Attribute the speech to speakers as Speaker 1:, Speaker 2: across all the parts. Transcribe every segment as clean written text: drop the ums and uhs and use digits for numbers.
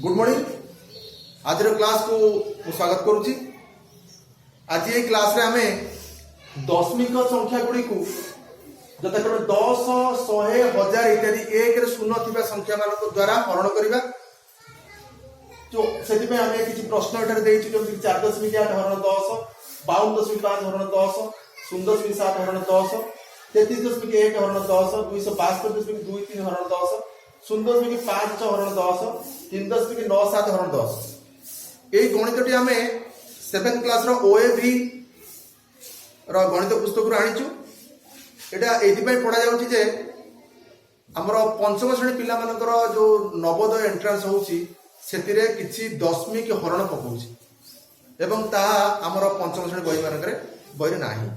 Speaker 1: Good morning. आज class को स्वागत करुच्ची। आज ये क्लास रे आमे दशमिक संख्या गुड़ी को जथाक्रमे 10, 100, 1000 इत्यादि एक रे शून्य थिबा संख्या मान द्वारा हरण करिबा। जो सेति पे आमे किछि प्रश्न एठारे देइछु जेमि 4.8 हरण 10, 52.5 हरण 10, 0.7 हरण 10, 33.1 हरण 10, 262.23 हरण 10, 0.5 हरण 10, 3.97 हरण 10। এই গণিতটি আমি 7th ক্লাস র ওএভি র গণিত পুস্তক আনিছু। এটা এইপাই পড়া যাଉଛି যে আমার পঞ্চম শ্রেণী পিলা মানকৰ जो নবোদয় এন্ট্রান্স হଉଛି সেতিরে কিছু দশমিক হরণ পকাଉଛି এবং তাহা আমার পঞ্চম শ্রেণী বই মানকরে বইরে ନାହିଁ।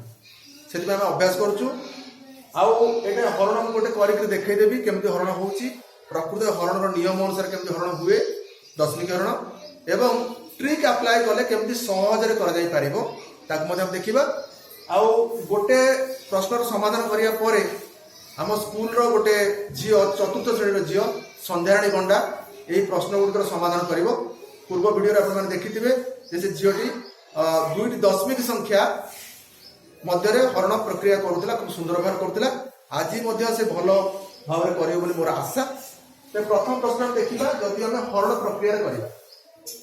Speaker 1: সেতিপাই আমি অভ্যাস করছু। আউ এটা হরণ আমি গোটে করিকি দেখাই দেবি কেমতি হরণ হଉଛି, প্রকৃত হরণর নিয়ম অনুসারে কেমতি হরণ হুয়ে দশমিক হরণ এবং ট্রিক আপ্লাই কলে কেমতি সহজরে করা যাই পারিবো তাকে মধ্যে আমি দেখিবা। আউ গোটে প্রশ্নর সমাধান করিয়া পরে आम स्कूल रो गोटे झील चतुर्थ श्रेणी झील संध्याराणी गंडा यही प्रश्न गुड़िकर समाधान कर पूर्व भिडियो आप देखिथे से झीलटी दुईटी दशमिक संख्या मध्य हरण प्रक्रिया करुला, खूब सुंदर भाव करुला। आज से भल भाव कर मोर आशा। तो प्रथम प्रश्न देखा जदि आम हरण प्रक्रिया करवा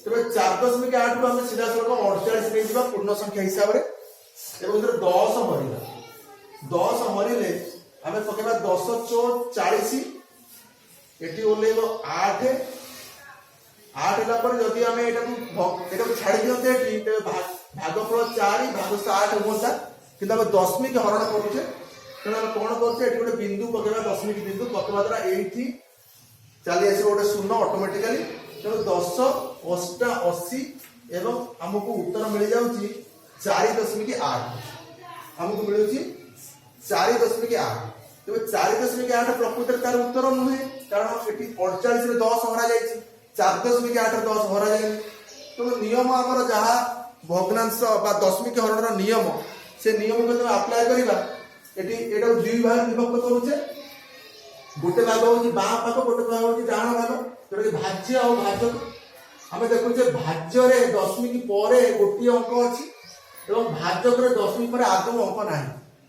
Speaker 1: तेज 4.8 को आम सीधा सड़क 48 नहीं पूर्ण संख्या हिसाब से 10 हरला 10 हरिले आम पकेबा 10 चौक 40 एटी ओलेब 8 ହେଲା ପରେ ଯଦି ଆମେ ଏଟାକୁ ଛାଡ଼ି ଦିଅନ୍ତେ ଏଠି ତେବେ ଭାଗଫଳ 4 ଭାଗ 8 ହୁଅନ୍ତା, କିନ୍ତୁ ଆମେ ଦଶମିକ ହରଣ କରୁଛେ। ତେଣୁ ଆମେ କ'ଣ କରୁଛେ ଏଠି ଗୋଟେ ବିନ୍ଦୁ ପକେଇବା, ଦଶମିକ ବିନ୍ଦୁ ପକେଇବା ଦ୍ୱାରା ଏଇଠି ଚାଲି ଆସିବ ଗୋଟେ ଶୂନ ଅଟୋମେଟିକାଲି। ତେଣୁ 10, 80 ଏବଂ ଆମକୁ ଉତ୍ତର ମିଳିଯାଉଛି 4.8। ଆମକୁ ମିଳୁଛି 4.8। तेज 4.8 प्रकृत तार उत्तर नुहे, कारण ये 48 रे 10 हरा जाए, 4.8 रे 10 हरा जाए। तो नियम आमर जहाँ भग्नांश बा दशमिक हरण नियम से नियम को अप्लाई करवा एटा दुई भाग विभक्त करुचे। गोटे भाग हूँ बाँ भाग, गोटे भाग हूँ डाण भाग, जोटा कि भाज्य और भाजक। आम देखुचे भाज्य दशमिक पर गोटे अंक अच्छी और भाजक दशमिक पर आदौ अंक ना।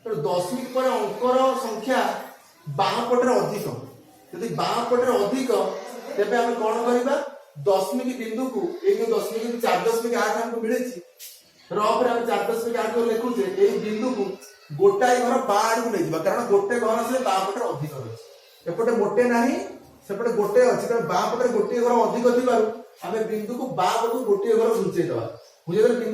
Speaker 1: तो दशमिक पर अंकर संख्या बाँ पटे अधिक, यदि बाँ पटे अधिक तेज आम कौन करवा दशमिक बिंदु को ये दशमिक 4.8 हमको मिले रफरे आम 4.8 को लिखुचे यही बिंदु को गोटाए घर बाँ आड़ को ले जावा, कारण गोटे घर से बाँ पटे अधिक रही एपटे मोटे ना सेपटे गोटे अच्छी। बाँ पटे गोटे घर अधिक थी आम बिंदु को बाँ पटू गोटे घर घुंचे बिंदु